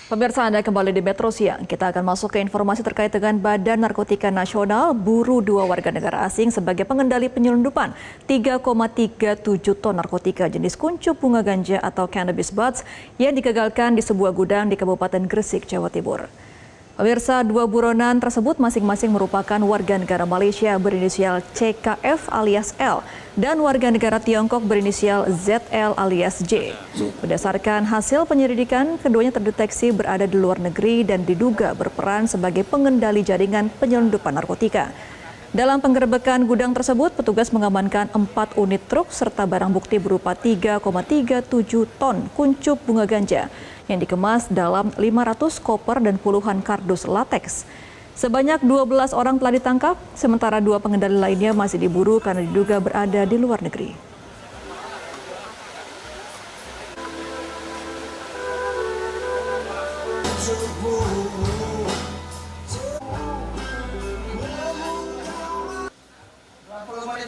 Pemirsa, Anda kembali di Metro Siang. Kita akan masuk ke informasi terkait dengan Badan Narkotika Nasional buru 2 warga negara asing sebagai pengendali penyelundupan 3,37 ton narkotika jenis kuncup bunga ganja atau cannabis buds yang digagalkan di sebuah gudang di Kabupaten Gresik, Jawa Timur. Pemirsa, 2 buronan tersebut masing-masing merupakan warga negara Malaysia berinisial CKF alias L dan warga negara Tiongkok berinisial ZL alias J. Berdasarkan hasil penyelidikan, keduanya terdeteksi berada di luar negeri dan diduga berperan sebagai pengendali jaringan penyelundupan narkotika. Dalam penggerebekan gudang tersebut, petugas mengamankan 4 unit truk serta barang bukti berupa 3,37 ton kuncup bunga ganja yang dikemas dalam 500 koper dan puluhan kardus lateks. Sebanyak 12 orang telah ditangkap, sementara 2 pengendali lainnya masih diburu karena diduga berada di luar negeri.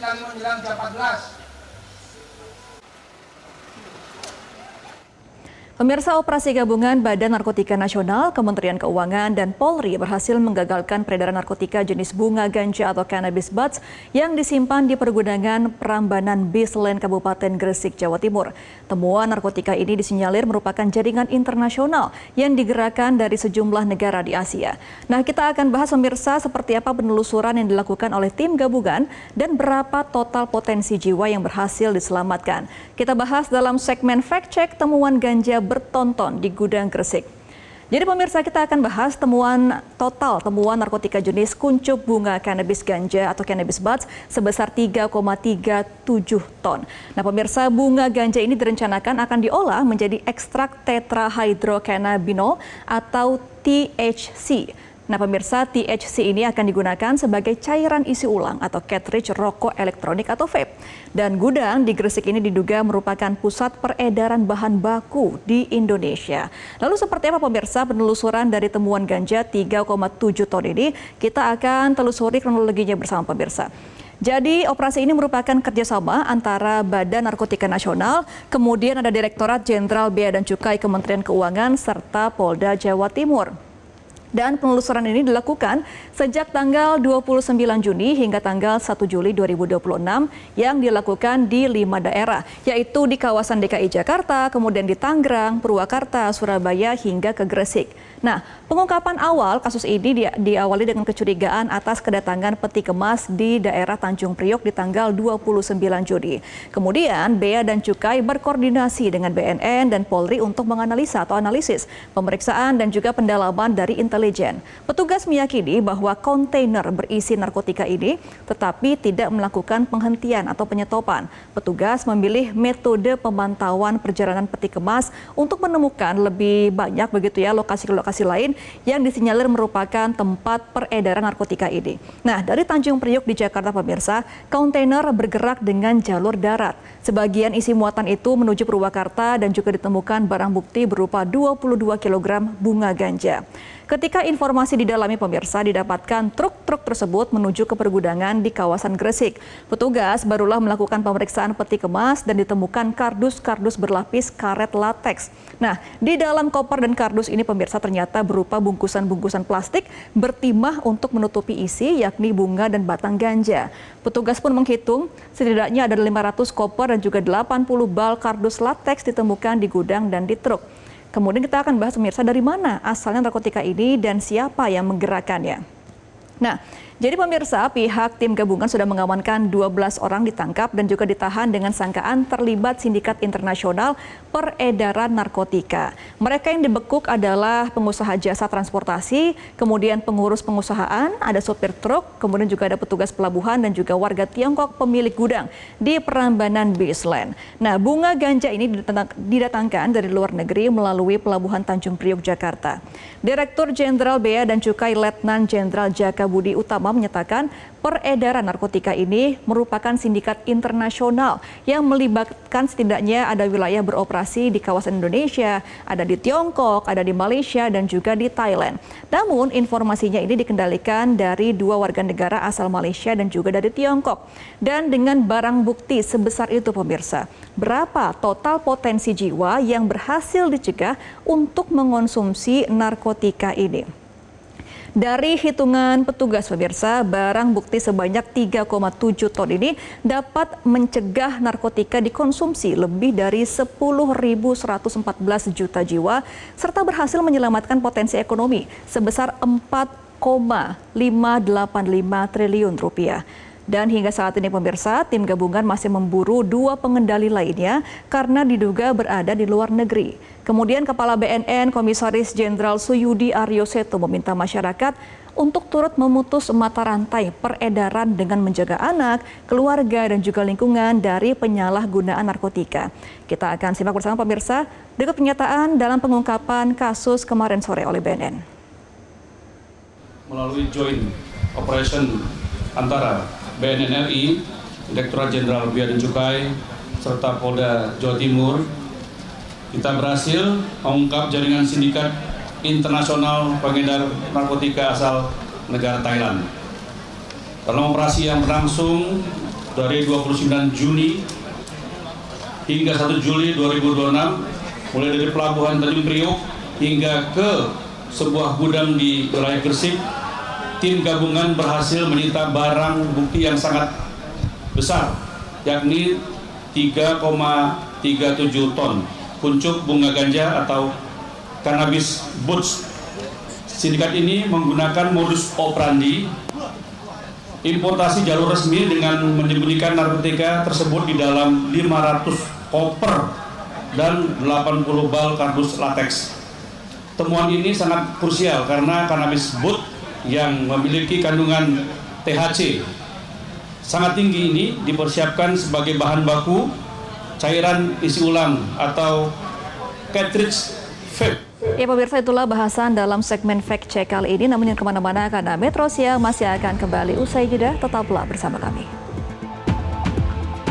Menjelang jam 14. Pemirsa, operasi gabungan Badan Narkotika Nasional, Kementerian Keuangan, dan Polri berhasil menggagalkan peredaran narkotika jenis bunga ganja atau cannabis buds yang disimpan di pergudangan Prambanan Bisland Kabupaten Gresik, Jawa Timur. Temuan narkotika ini disinyalir merupakan jaringan internasional yang digerakkan dari sejumlah negara di Asia. Nah, kita akan bahas pemirsa seperti apa penelusuran yang dilakukan oleh tim gabungan dan berapa total potensi jiwa yang berhasil diselamatkan. Kita bahas dalam segmen Fact Check temuan ganja bertonton di gudang Gresik. Jadi pemirsa, kita akan bahas temuan narkotika jenis kuncup bunga cannabis ganja atau cannabis buds sebesar 3,37 ton. Nah pemirsa, bunga ganja ini direncanakan akan diolah menjadi ekstrak tetrahydrocannabinol atau THC. Nah pemirsa, THC ini akan digunakan sebagai cairan isi ulang atau cartridge rokok elektronik atau vape. Dan gudang di Gresik ini diduga merupakan pusat peredaran bahan baku di Indonesia. Lalu seperti apa pemirsa penelusuran dari temuan ganja 3,7 ton ini? Kita akan telusuri kronologinya bersama pemirsa. Jadi operasi ini merupakan kerjasama antara Badan Narkotika Nasional, kemudian ada Direktorat Jenderal Bea dan Cukai Kementerian Keuangan, serta Polda Jawa Timur. Dan penelusuran ini dilakukan sejak tanggal 29 Juni hingga tanggal 1 Juli 2026 yang dilakukan di 5 daerah, yaitu di kawasan DKI Jakarta, kemudian di Tangerang, Purwakarta, Surabaya, hingga ke Gresik. Nah, pengungkapan awal kasus ini diawali dengan kecurigaan atas kedatangan peti kemas di daerah Tanjung Priok di tanggal 29 Juni. Kemudian, Bea dan Cukai berkoordinasi dengan BNN dan Polri untuk menganalisa atau analisis pemeriksaan dan juga pendalaman dari intelijen. Petugas meyakini bahwa kontainer berisi narkotika ini tetapi tidak melakukan penghentian atau penyetopan. Petugas memilih metode pemantauan perjalanan peti kemas untuk menemukan lebih banyak lokasi-lokasi lain yang disinyalir merupakan tempat peredaran narkotika ini. Nah, dari Tanjung Priok di Jakarta pemirsa, kontainer bergerak dengan jalur darat. Sebagian isi muatan itu menuju Purwakarta dan juga ditemukan barang bukti berupa 22 kg bunga ganja. Ketika informasi didalami pemirsa, didapatkan truk-truk tersebut menuju ke pergudangan di kawasan Gresik. Petugas barulah melakukan pemeriksaan peti kemas dan ditemukan kardus-kardus berlapis karet lateks. Nah, di dalam koper dan kardus ini pemirsa ternyata berupa bungkusan-bungkusan plastik bertimah untuk menutupi isi, yakni bunga dan batang ganja. Petugas pun menghitung setidaknya ada 500 koper dan juga 80 bal kardus lateks ditemukan di gudang dan di truk. Kemudian kita akan bahas pemirsa dari mana asalnya narkotika ini dan siapa yang menggerakkannya. Nah, jadi pemirsa, pihak tim gabungan sudah mengamankan 12 orang ditangkap dan juga ditahan dengan sangkaan terlibat sindikat internasional peredaran narkotika. Mereka yang dibekuk adalah pengusaha jasa transportasi, kemudian pengurus pengusahaan, ada sopir truk, kemudian juga ada petugas pelabuhan dan juga warga Tiongkok pemilik gudang di Prambanan Bisland. Nah, bunga ganja ini didatangkan dari luar negeri melalui Pelabuhan Tanjung Priok, Jakarta. Direktur Jenderal Bea dan Cukai Letnan Jenderal Jaka Budi Utama Pratama menyatakan peredaran narkotika ini merupakan sindikat internasional yang melibatkan setidaknya ada wilayah beroperasi di kawasan Indonesia, ada di Tiongkok, ada di Malaysia, dan juga di Thailand. Namun informasinya ini dikendalikan dari 2 warga negara asal Malaysia dan juga dari Tiongkok. Dan dengan barang bukti sebesar itu pemirsa, berapa total potensi jiwa yang berhasil dicegah untuk mengonsumsi narkotika ini? Dari hitungan petugas pemirsa, barang bukti sebanyak 3,7 ton ini dapat mencegah narkotika dikonsumsi lebih dari 10.114 juta jiwa serta berhasil menyelamatkan potensi ekonomi sebesar 4,585 triliun rupiah. Dan hingga saat ini pemirsa, tim gabungan masih memburu 2 pengendali lainnya karena diduga berada di luar negeri. Kemudian Kepala BNN Komisaris Jenderal Suyudi Aryo Seto meminta masyarakat untuk turut memutus mata rantai peredaran dengan menjaga anak, keluarga, dan juga lingkungan dari penyalahgunaan narkotika. Kita akan simak bersama pemirsa berikut pernyataan dalam pengungkapan kasus kemarin sore oleh BNN. Melalui joint operation antara BNN RI, Direktorat Jenderal Bea dan Cukai, serta Polda Jawa Timur, kita berhasil mengungkap jaringan sindikat internasional pengedar narkotika asal negara Thailand. Dalam operasi yang berlangsung dari 29 Juni hingga 1 Juli 2026, mulai dari Pelabuhan Tanjung Priok hingga ke sebuah gudang di wilayah Gresik, tim gabungan berhasil menyita barang bukti yang sangat besar, yakni 3,37 ton kuncup bunga ganja atau cannabis buds. Sindikat ini menggunakan modus operandi importasi jalur resmi dengan menyembunyikan narkotika tersebut di dalam 500 koper dan 80 bal kardus latex. Temuan ini sangat krusial karena cannabis bud yang memiliki kandungan THC sangat tinggi ini dipersiapkan sebagai bahan baku cairan isi ulang atau cartridge vape. Ya pemirsa, itulah bahasan dalam segmen Fact Check kali ini. Namun yang kemana-mana karena Metro Siang masih akan kembali usai jeda. Tetaplah bersama kami.